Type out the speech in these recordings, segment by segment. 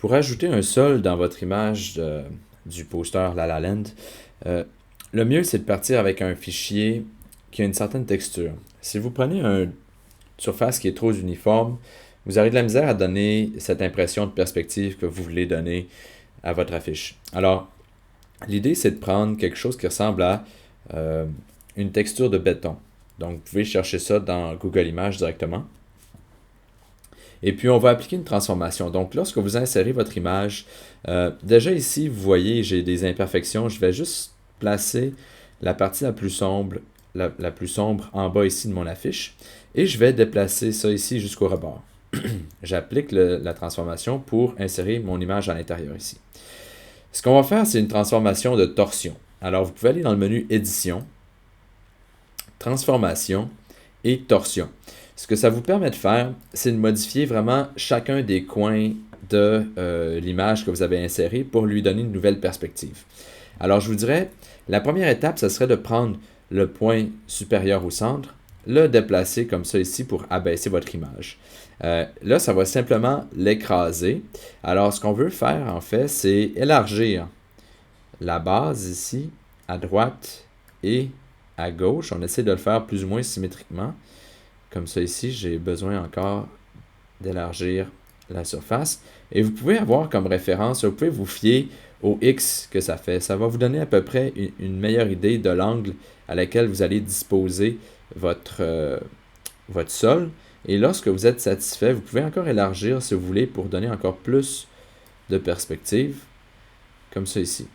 Pour ajouter un sol dans votre image du poster La La Land, euh, le mieux c'est de partir avec un fichier qui a une certaine texture. Si vous prenez une surface qui est trop uniforme, vous aurez de la misère à donner cette impression de perspective que vous voulez donner à votre affiche. Alors, l'idée c'est de prendre quelque chose qui ressemble à euh, une texture de béton. Donc, vous pouvez chercher ça dans Google Images directement. Et puis, on va appliquer une transformation. Donc, lorsque vous insérez votre image, déjà ici, vous voyez, j'ai des imperfections. Je vais juste placer la partie la plus sombre, la plus sombre en bas ici de mon affiche. Et je vais déplacer ça ici jusqu'au rebord. J'applique la transformation pour insérer mon image à l'intérieur ici. Ce qu'on va faire, c'est une transformation de torsion. Alors, vous pouvez aller dans le menu Édition, Transformation et Torsion. Ce que ça vous permet de faire, c'est de modifier vraiment chacun des coins de l'image que vous avez insérée pour lui donner une nouvelle perspective. Alors, je vous dirais, la première étape, ce serait de prendre le point supérieur au centre, le déplacer comme ça ici pour abaisser votre image. Là, ça va simplement l'écraser. Alors, ce qu'on veut faire, en fait, c'est élargir la base ici, à droite et à gauche. On essaie de le faire plus ou moins symétriquement. Comme ça ici, j'ai besoin encore d'élargir la surface. Et vous pouvez avoir comme référence, vous pouvez vous fier au X que ça fait. Ça va vous donner à peu près une meilleure idée de l'angle à laquelle vous allez disposer votre sol. Et lorsque vous êtes satisfait, vous pouvez encore élargir si vous voulez pour donner encore plus de perspective, comme ça ici.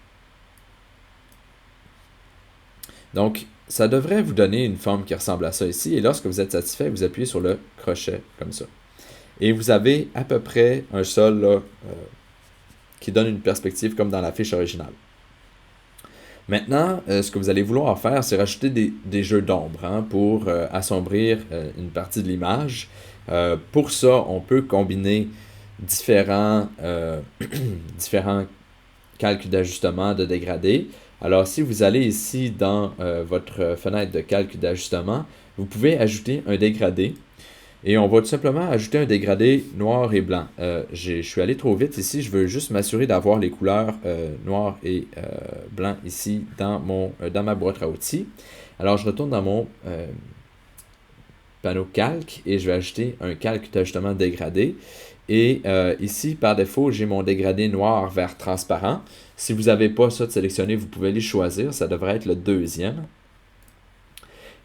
Donc, ça devrait vous donner une forme qui ressemble à ça ici. Et lorsque vous êtes satisfait, vous appuyez sur le crochet, comme ça. Et vous avez à peu près un sol là, qui donne une perspective comme dans la fiche originale. Maintenant, ce que vous allez vouloir faire, c'est rajouter des jeux d'ombre pour assombrir une partie de l'image. Pour ça, on peut combiner différents calculs d'ajustement, de dégradé. Alors, si vous allez ici dans votre fenêtre de calcul d'ajustement, vous pouvez ajouter un dégradé. Et on va tout simplement ajouter un dégradé noir et blanc. Je suis allé trop vite ici, je veux juste m'assurer d'avoir les couleurs noir et blanc ici dans ma boîte à outils. Alors je retourne dans mon panneau calque et je vais ajouter un calque d'ajustement dégradé. Et ici, par défaut, j'ai mon dégradé noir vers transparent. Si vous n'avez pas ça de sélectionné, vous pouvez les choisir. Ça devrait être le deuxième.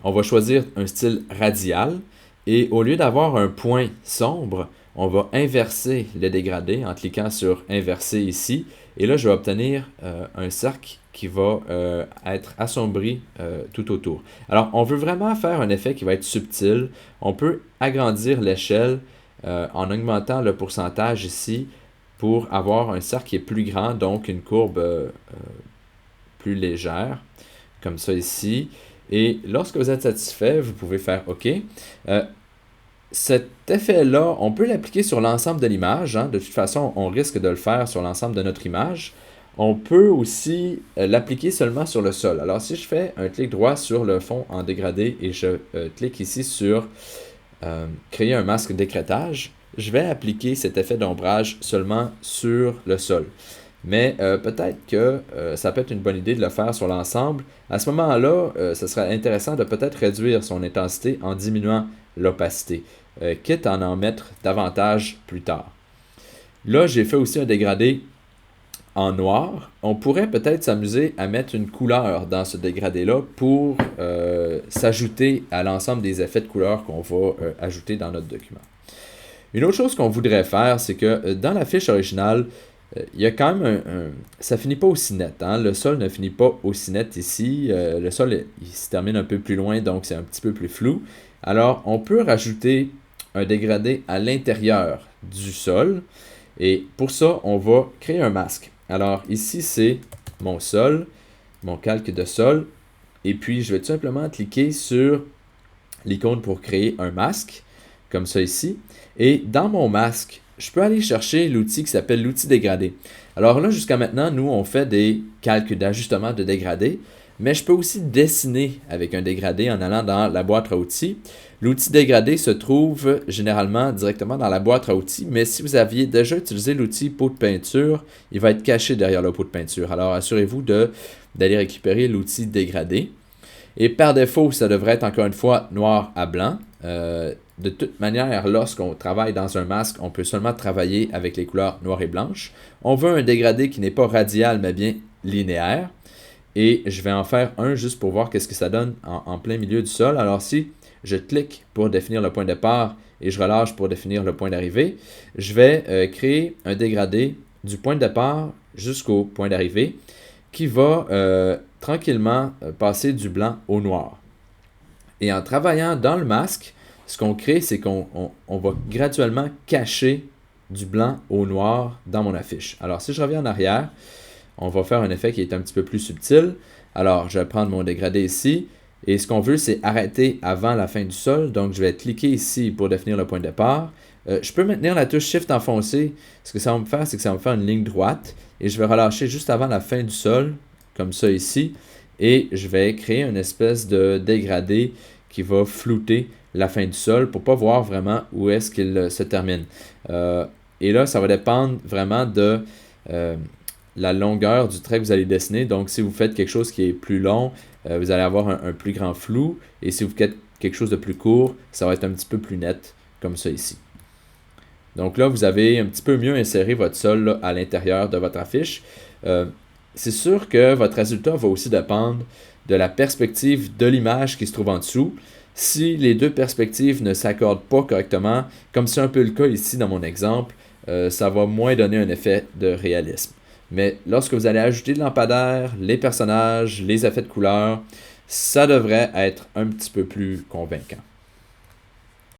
On va choisir un style radial. Et au lieu d'avoir un point sombre, on va inverser le dégradé en cliquant sur inverser ici. Et là, je vais obtenir un cercle qui va être assombri tout autour. Alors, on veut vraiment faire un effet qui va être subtil. On peut agrandir l'échelle en augmentant le pourcentage ici pour avoir un cercle qui est plus grand, donc une courbe plus légère, comme ça ici. Et lorsque vous êtes satisfait, vous pouvez faire OK. Cet effet-là, on peut l'appliquer sur l'ensemble de l'image. De toute façon, on risque de le faire sur l'ensemble de notre image. On peut aussi l'appliquer seulement sur le sol. Alors, si je fais un clic droit sur le fond en dégradé et je clique ici sur créer un masque d'écrêtage, je vais appliquer cet effet d'ombrage seulement sur le sol. Mais peut-être que ça peut être une bonne idée de le faire sur l'ensemble. À ce moment-là, ce serait intéressant de peut-être réduire son intensité en diminuant l'opacité, quitte à en mettre davantage plus tard. Là, j'ai fait aussi un dégradé en noir. On pourrait peut-être s'amuser à mettre une couleur dans ce dégradé-là pour s'ajouter à l'ensemble des effets de couleur qu'on va ajouter dans notre document. Une autre chose qu'on voudrait faire, c'est que dans la fiche originale, il y a quand même ça finit pas aussi net. Le sol ne finit pas aussi net ici. Le sol, il se termine un peu plus loin, donc c'est un petit peu plus flou. Alors, on peut rajouter un dégradé à l'intérieur du sol. Et pour ça, on va créer un masque. Alors, ici, c'est mon sol, mon calque de sol. Et puis, je vais tout simplement cliquer sur l'icône pour créer un masque, comme ça ici. Et dans mon masque, je peux aller chercher l'outil qui s'appelle l'outil dégradé. Alors là, jusqu'à maintenant, nous, on fait des calques d'ajustement de dégradé. Mais je peux aussi dessiner avec un dégradé en allant dans la boîte à outils. L'outil dégradé se trouve généralement directement dans la boîte à outils, mais si vous aviez déjà utilisé l'outil pot de peinture, il va être caché derrière le pot de peinture. Alors assurez-vous d'aller récupérer l'outil dégradé. Et par défaut, ça devrait être encore une fois noir à blanc. De toute manière, lorsqu'on travaille dans un masque, on peut seulement travailler avec les couleurs noires et blanches. On veut un dégradé qui n'est pas radial, mais bien linéaire. Et je vais en faire un juste pour voir qu'est-ce que ça donne en plein milieu du sol. Alors si je clique pour définir le point de départ et je relâche pour définir le point d'arrivée, je vais créer un dégradé du point de départ jusqu'au point d'arrivée qui va tranquillement passer du blanc au noir. Et en travaillant dans le masque, ce qu'on crée, c'est qu'on va graduellement cacher du blanc au noir dans mon affiche. Alors si je reviens en arrière, on va faire un effet qui est un petit peu plus subtil. Alors je vais prendre mon dégradé ici. Et ce qu'on veut, c'est arrêter avant la fin du sol. Donc, je vais cliquer ici pour définir le point de départ. Je peux maintenir la touche Shift enfoncée. Ce que ça va me faire, c'est que ça va me faire une ligne droite. Et je vais relâcher juste avant la fin du sol, comme ça ici. Et je vais créer une espèce de dégradé qui va flouter la fin du sol pour ne pas voir vraiment où est-ce qu'il se termine. Et là, ça va dépendre vraiment de la longueur du trait que vous allez dessiner. Donc, si vous faites quelque chose qui est plus long, vous allez avoir un plus grand flou. Et si vous faites quelque chose de plus court, ça va être un petit peu plus net, comme ça ici. Donc là, vous avez un petit peu mieux inséré votre sol là, à l'intérieur de votre affiche. C'est sûr que votre résultat va aussi dépendre de la perspective de l'image qui se trouve en dessous. Si les deux perspectives ne s'accordent pas correctement, comme c'est un peu le cas ici dans mon exemple, ça va moins donner un effet de réalisme. Mais lorsque vous allez ajouter de lampadaire, les personnages, les effets de couleur, ça devrait être un petit peu plus convaincant.